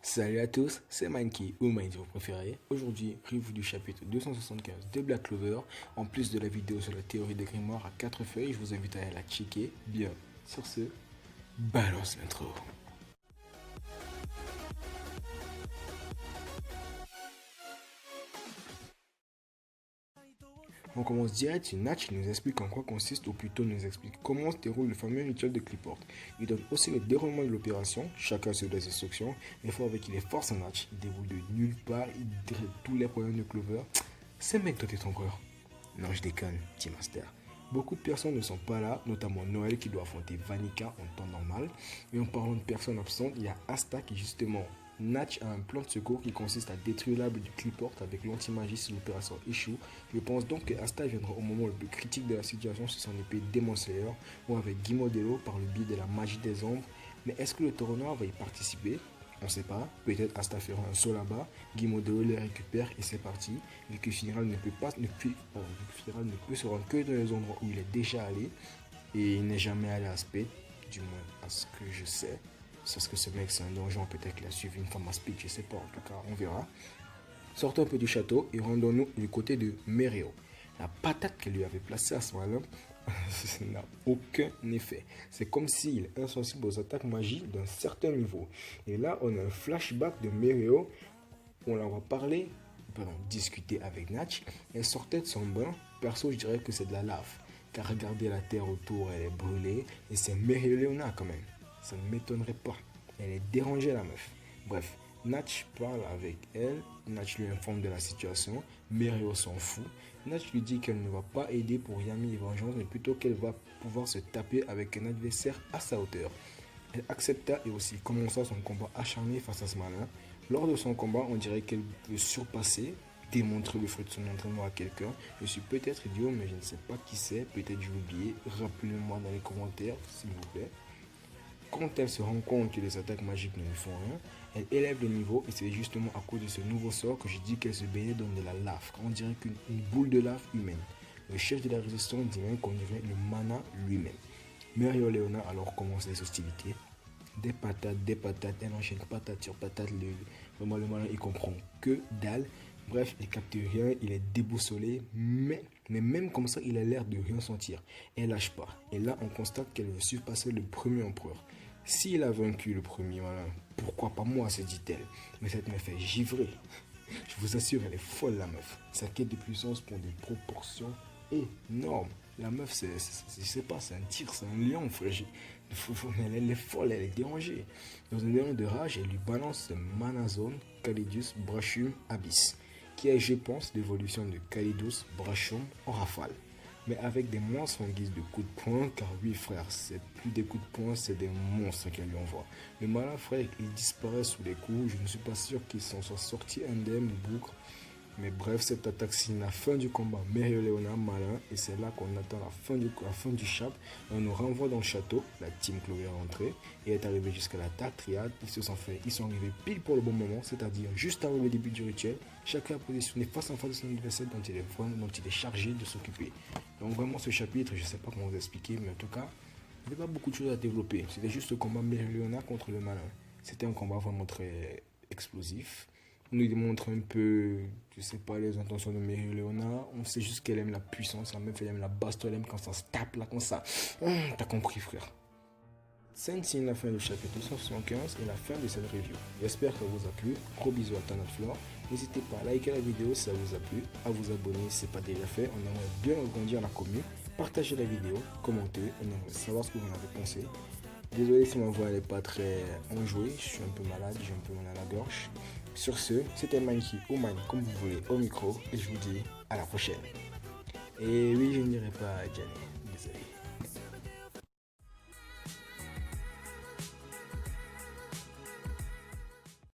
Salut à tous, c'est Mikey ou Mine si vous préférez. Aujourd'hui, review du chapitre 275 de Black Clover. En plus de la vidéo sur la théorie des grimoires à 4 feuilles, je vous invite à aller la checker. Bien, sur ce, balance l'intro. On commence direct sur Natch qui nous explique en quoi consiste, ou plutôt nous explique comment se déroule le fameux rituel de Cliport. Il donne aussi le déroulement de l'opération, chacun se donne ses instructions, et fois avec il est force en Natch, il déroule de nulle part, il dresse tous les problèmes de Clover. C'est mec toi t'es trompeur. Non je déconne, petit master. Beaucoup de personnes ne sont pas là, notamment Noël qui doit affronter Vanica en temps normal. Et en parlant de personnes absentes, il y a Asta qui justement Natch a un plan de secours qui consiste à détruire l'arbre du Cliport avec l'anti-magie si l'opération échoue. Je pense donc que Asta viendra au moment le plus critique de la situation sur son épée Demon Slayer ou avec Guy Modelo par le biais de la magie des ombres. Mais est-ce que le Taureau Noir va y participer? On ne sait pas, peut-être Asta fera un saut là-bas, Guy Modelo les récupère et c'est parti. L'équipe finale ne peut se rendre que dans les endroits où il est déjà allé et il n'est jamais allé à Spade, du moins à ce que je sais. Parce que ce mec c'est un donjon, peut-être qu'il a suivi une femme à Speed, je sais pas, en tout cas on verra. Sortons un peu du château et rendons-nous du côté de Mereo. La patate qu'elle lui avait placée à ce moment-là, ça n'a aucun effet. C'est comme s'il est insensible aux attaques magiques d'un certain niveau. Et là on a un flashback de Mereo, on la voit parler, discuter avec Natch. Elle sortait de son bain, perso je dirais que c'est de la lave. Car regardez la terre autour, elle est brûlée et c'est Mereo Leona quand même. Ça ne m'étonnerait pas. Elle est dérangée la meuf. Bref, Natch parle avec elle. Natch lui informe de la situation. Mereo s'en fout. Natch lui dit qu'elle ne va pas aider pour Yami et Vengeance, mais plutôt qu'elle va pouvoir se taper avec un adversaire à sa hauteur. Elle accepta et aussi commença son combat acharné face à ce malin. Lors de son combat, on dirait qu'elle peut surpasser, démontrer le fruit de son entraînement à quelqu'un. Je suis peut-être idiot, mais je ne sais pas qui c'est. Peut-être j'ai oublié. Rappelez-moi dans les commentaires, s'il vous plaît. Quand elle se rend compte que les attaques magiques ne lui font rien, elle élève le niveau et c'est justement à cause de ce nouveau sort que j'ai dit qu'elle se baignait dans de la lave. On dirait qu'une boule de lave humaine. Le chef de la résistance dirait qu'on dirait le mana lui-même. Mereo Leona alors commence les hostilités. Des patates, elle enchaîne patate sur patate. Vraiment le malin il comprend que dalle. Bref, il capte rien, il est déboussolé, mais même comme ça, il a l'air de rien sentir. Elle lâche pas. Et là, on constate qu'elle veut surpasser le premier empereur. S'il a vaincu le premier malin, pourquoi pas moi, se dit-elle. Mais cette meuf est givrée. Je vous assure, elle est folle la meuf. Sa quête de puissance prend des proportions énormes. La meuf, je sais pas, c'est un tigre, c'est un lion, frère. Elle est folle, elle est dérangée. Dans un élan de rage, elle lui balance le Manazone, Calidus, Brachum, Abyss, qui est, je pense, l'évolution de Calidus, Brachum en rafale. Mais avec des monstres en guise de coups de poing, car oui frère, c'est plus des coups de poing, c'est des monstres qu'elle lui envoie. Le malin frère, il disparaît sous les coups, je ne suis pas sûr qu'il s'en soit sorti indemne, bougre. Mais bref, cette attaque signe la fin du combat Mereo Leona malin et c'est là qu'on attend la fin du chapitre. On nous renvoie dans le château, la team Chloé est rentrée et est arrivée jusqu'à la Dark Triade. Ils sont arrivés pile pour le bon moment, c'est-à-dire juste avant le début du rituel. Chacun a positionné face en face de son adversaire dont il est chargé de s'occuper. Donc vraiment ce chapitre, je ne sais pas comment vous expliquer, mais en tout cas, il n'y avait pas beaucoup de choses à développer. C'était juste le combat Mereo Leona contre le malin. C'était un combat vraiment très explosif. On nous démontre un peu, je sais pas, les intentions de Mereo Leona. On sait juste qu'elle aime la puissance, la meuf elle aime la baston, elle aime quand ça se tape là, comme ça. T'as compris frère. Scène signe la fin du chapitre 275 et la fin de cette review. J'espère que ça vous a plu. Gros bisous à Tanat Flore. N'hésitez pas à liker la vidéo si ça vous a plu, à vous abonner si ce n'est pas déjà fait. On aimerait bien agrandir la commune. Partagez la vidéo, commentez, on aimerait savoir ce que vous en avez pensé. Désolé si ma voix n'est pas très enjouée, je suis un peu malade, j'ai un peu mal à la gorge. Sur ce, c'était Mikey ou Mine, comme vous voulez, au micro, et je vous dis à la prochaine. Et oui, je ne dirai pas Jenny, désolé.